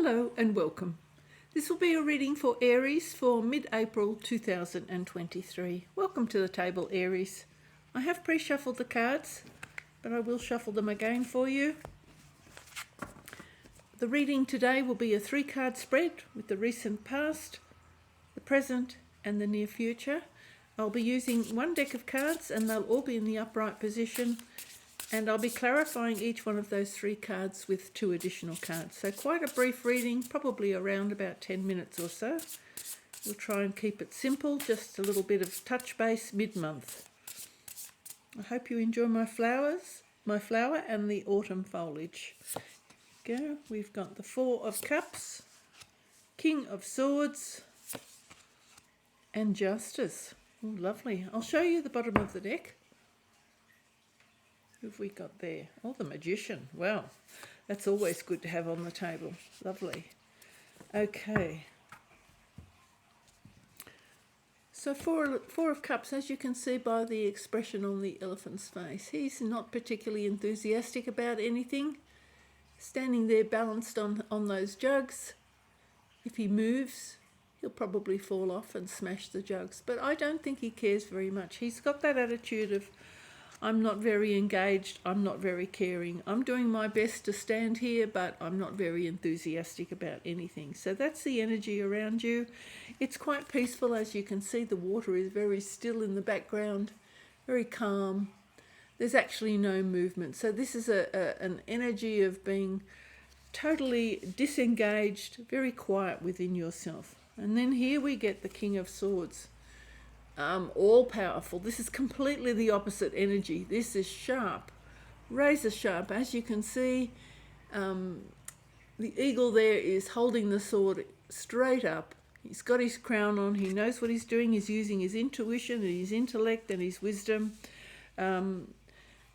Hello and welcome. This will be a reading for Aries for mid-April 2023. Welcome to the table, Aries. I have pre-shuffled the cards, but I will shuffle them again for you. The reading today will be a 3-card spread with the recent past, the present and the near future. I'll be using one deck of cards and they'll all be in the upright position, and I'll be clarifying each one of those 3 cards with 2 additional cards. So quite a brief reading, probably around about 10 minutes or so. We'll try and keep it simple, just a little bit of touch base mid-month. I hope you enjoy my flower and the autumn foliage. Go. We've got the 4 of Cups, King of Swords, and Justice. Oh, lovely. I'll show you the bottom of the deck. Who have we got there? Oh, the Magician. Wow, that's always good to have on the table. Lovely. Okay. So four of Cups, as you can see by the expression on the elephant's face, he's not particularly enthusiastic about anything. Standing there balanced on those jugs. If he moves, he'll probably fall off and smash the jugs. But I don't think he cares very much. He's got that attitude of, I'm not very engaged, I'm not very caring. I'm doing my best to stand here, but I'm not very enthusiastic about anything. So that's the energy around you. It's quite peaceful. As you can see, the water is very still in the background, very calm. There's actually no movement. So this is an energy of being totally disengaged, very quiet within yourself. And then here we get the King of Swords. All powerful. This is completely the opposite energy. This is sharp, razor sharp. As you can see, the eagle there is holding the sword straight up. He's got his crown on. He knows what he's doing. He's using his intuition and his intellect and his wisdom.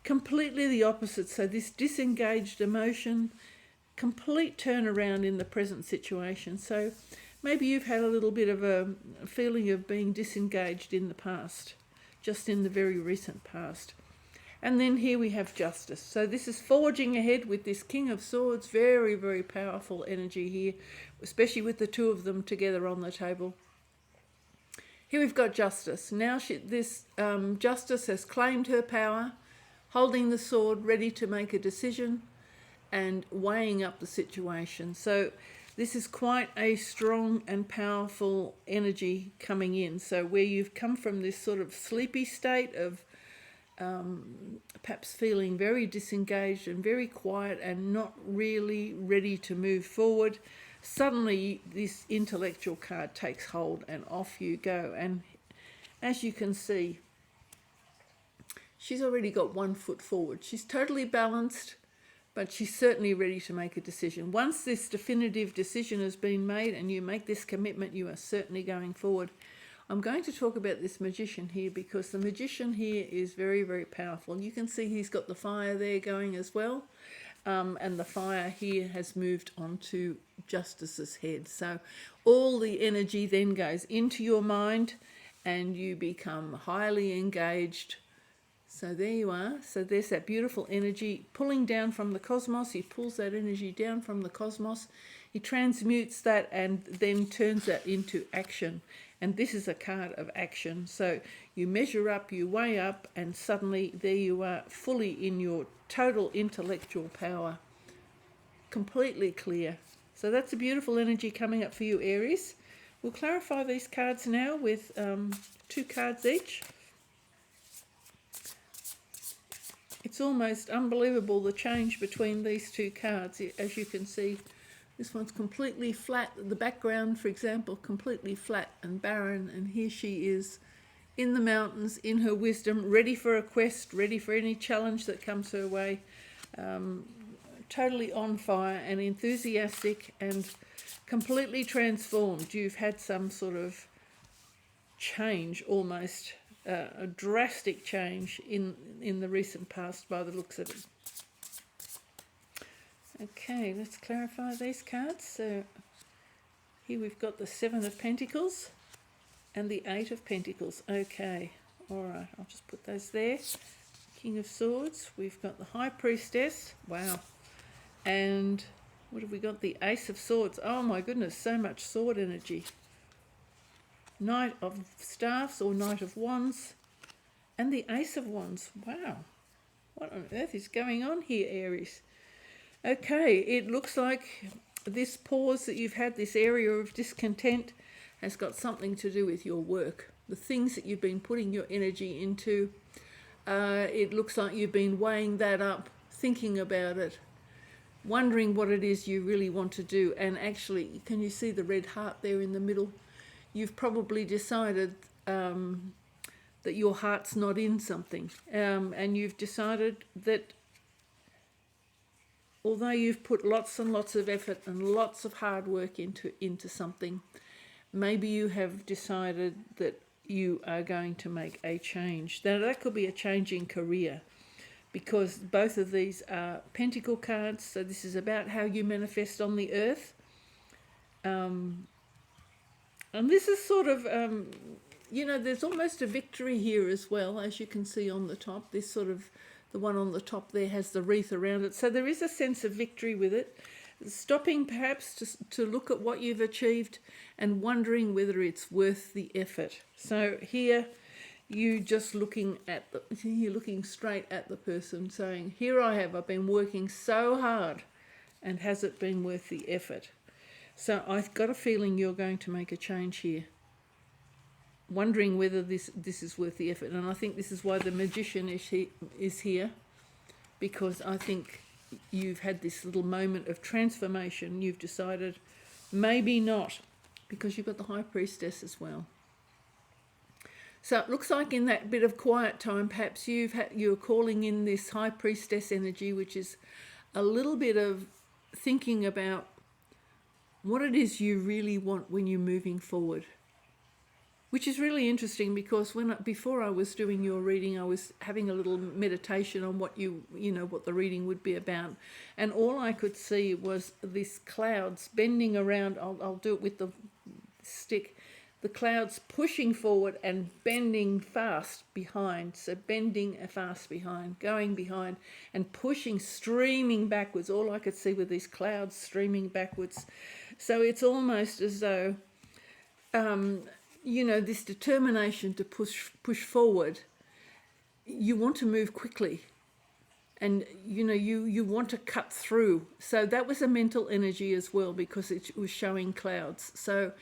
Completely the opposite. So this disengaged emotion, complete turnaround in the present situation. So maybe you've had a little bit of a feeling of being disengaged in the past, just in the very recent past. And then here we have Justice. So this is forging ahead with this King of Swords. Very, very powerful energy here, especially with the 2 of them together on the table. Here we've got Justice. Now Justice has claimed her power, holding the sword, ready to make a decision and weighing up the situation. So this is quite a strong and powerful energy coming in. So where you've come from this sort of sleepy state of perhaps feeling very disengaged and very quiet and not really ready to move forward, suddenly this intellectual card takes hold and off you go. And as you can see, she's already got 1 foot forward. She's totally balanced, but she's certainly ready to make a decision. Once this definitive decision has been made and you make this commitment, you are certainly going forward. I'm going to talk about this Magician here because the Magician here is very, very powerful. You can see he's got the fire there going as well. And the fire here has moved onto Justice's head. So all the energy then goes into your mind and you become highly engaged. So there you are. So there's that beautiful energy pulling down from the cosmos. He pulls that energy down from the cosmos. He transmutes that and then turns that into action. And this is a card of action. So you measure up, you weigh up, and suddenly there you are, fully in your total intellectual power. Completely clear. So that's a beautiful energy coming up for you, Aries. We'll clarify these cards now with 2 cards each. It's almost unbelievable the change between these 2 cards. As you can see, this one's completely flat. The background, for example, completely flat and barren. And here she is in the mountains, in her wisdom, ready for a quest, ready for any challenge that comes her way. Totally on fire and enthusiastic and completely transformed. You've had some sort of change almost. A drastic change in the recent past by the looks of it. Okay, let's clarify these cards. So here we've got the 7 of Pentacles and the 8 of Pentacles. Okay, all right, I'll just put those there. King of Swords, we've got the High Priestess, wow, and What have we got? The Ace of Swords. Oh my goodness, so much sword energy. Knight of Staffs or Knight of Wands. And the Ace of Wands. Wow. What on earth is going on here, Aries? Okay, it looks like this pause that you've had, this area of discontent, has got something to do with your work. The things that you've been putting your energy into. It looks like you've been weighing that up, thinking about it, wondering what it is you really want to do. And actually, can you see the red heart there in the middle? You've probably decided that your heart's not in something. And you've decided that although you've put lots and lots of effort and lots of hard work into something, maybe you have decided that you are going to make a change. Now, that could be a change in career, because both of these are Pentacle cards, so this is about how you manifest on the earth. And this is sort of, you know, there's almost a victory here as well, as you can see on the top. This sort of, the one on the top there has the wreath around it. So there is a sense of victory with it. Stopping perhaps to look at what you've achieved and wondering whether it's worth the effort. So here, you're looking straight at the person saying, here I've been working so hard, and has it been worth the effort? So I've got a feeling you're going to make a change here, wondering whether this is worth the effort. And I think this is why the Magician is here, because I think you've had this little moment of transformation. You've decided maybe not, because you've got the High Priestess as well. So it looks like in that bit of quiet time, perhaps you're calling in this High Priestess energy, which is a little bit of thinking about what it is you really want when you're moving forward. Which is really interesting, because before I was doing your reading, I was having a little meditation on what what the reading would be about, and all I could see was these clouds bending around. I'll do it with the stick. The clouds pushing forward and bending fast behind. So bending fast behind, going behind, and pushing, streaming backwards. All I could see were these clouds streaming backwards. So it's almost as though this determination to push forward. You want to move quickly, and you want to cut through. So that was a mental energy as well, because it was showing clouds. So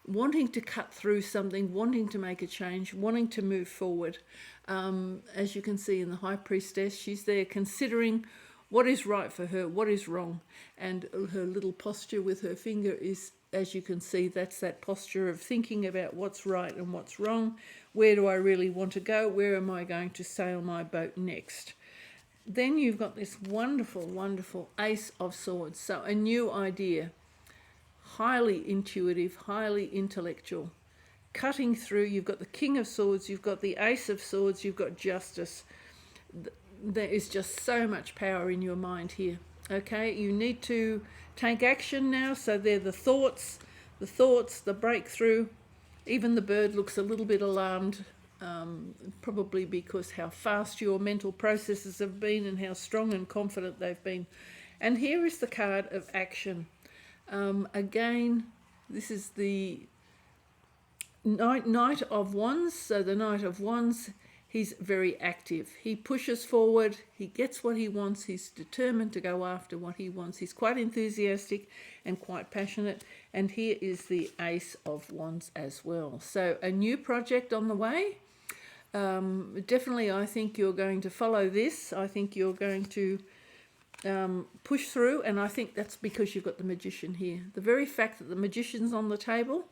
wanting to cut through something, wanting to make a change, wanting to move forward. As you can see in the High Priestess, she's there considering what is right for her, what is wrong, and her little posture with her finger is, as you can see, that's that posture of thinking about what's right and what's wrong. Where do I really want to go? Where am I going to sail my boat next? Then you've got this wonderful, wonderful Ace of Swords. So a new idea, highly intuitive, highly intellectual, cutting through. You've got the King of Swords, you've got the Ace of Swords, you've got Justice. There is just so much power in your mind here. Okay, you need to take action now. So they're the thoughts, the breakthrough. Even the bird looks a little bit alarmed, probably because how fast your mental processes have been and how strong and confident they've been. And here is the card of action. Again, this is the Knight of Wands. So the Knight of Wands, he's very active. He pushes forward. He gets what he wants. He's determined to go after what he wants. He's quite enthusiastic and quite passionate. And here is the Ace of Wands as well. So a new project on the way. Definitely, I think you're going to follow this. I think you're going to push through. And I think that's because you've got the Magician here. The very fact that the Magician's on the table,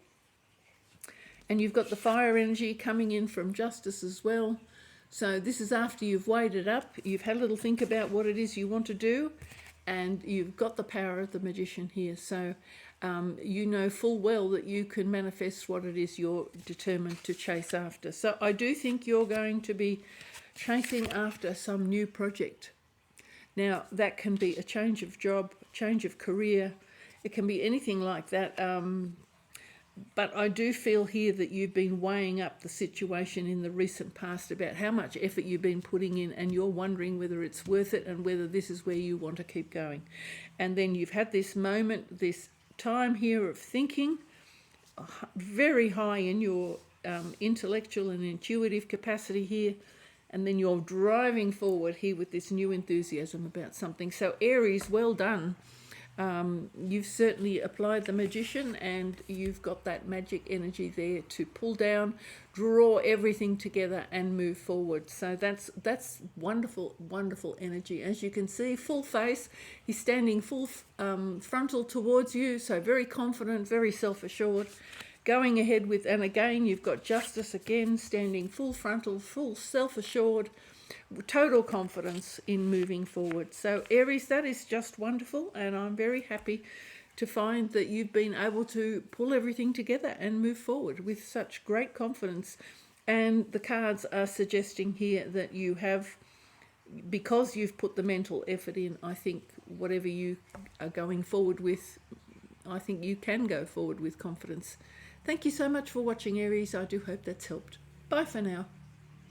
and you've got the fire energy coming in from Justice as well. So this is after you've weighed it up, you've had a little think about what it is you want to do, and you've got the power of the Magician here. So you know full well that you can manifest what it is you're determined to chase after. So I do think you're going to be chasing after some new project. Now, that can be a change of job, change of career. It can be anything like that. But I do feel here that you've been weighing up the situation in the recent past about how much effort you've been putting in, and you're wondering whether it's worth it and whether this is where you want to keep going. And then you've had this moment, this time here of thinking, very high in your intellectual and intuitive capacity here, and then you're driving forward here with this new enthusiasm about something. So Aries, well done. You've certainly applied the magician, and you've got that magic energy there to pull down, draw everything together and move forward. So that's wonderful, wonderful energy. As you can see, full face, he's standing full frontal towards you, so very confident, very self-assured, going ahead with, and again you've got Justice again, standing full frontal, full self-assured, total confidence in moving forward. So Aries, that is just wonderful, and I'm very happy to find that you've been able to pull everything together and move forward with such great confidence. And the cards are suggesting here that you have, because you've put the mental effort in, I think whatever you are going forward with, I think you can go forward with confidence. Thank you so much for watching, Aries. I do hope that's helped. Bye for now.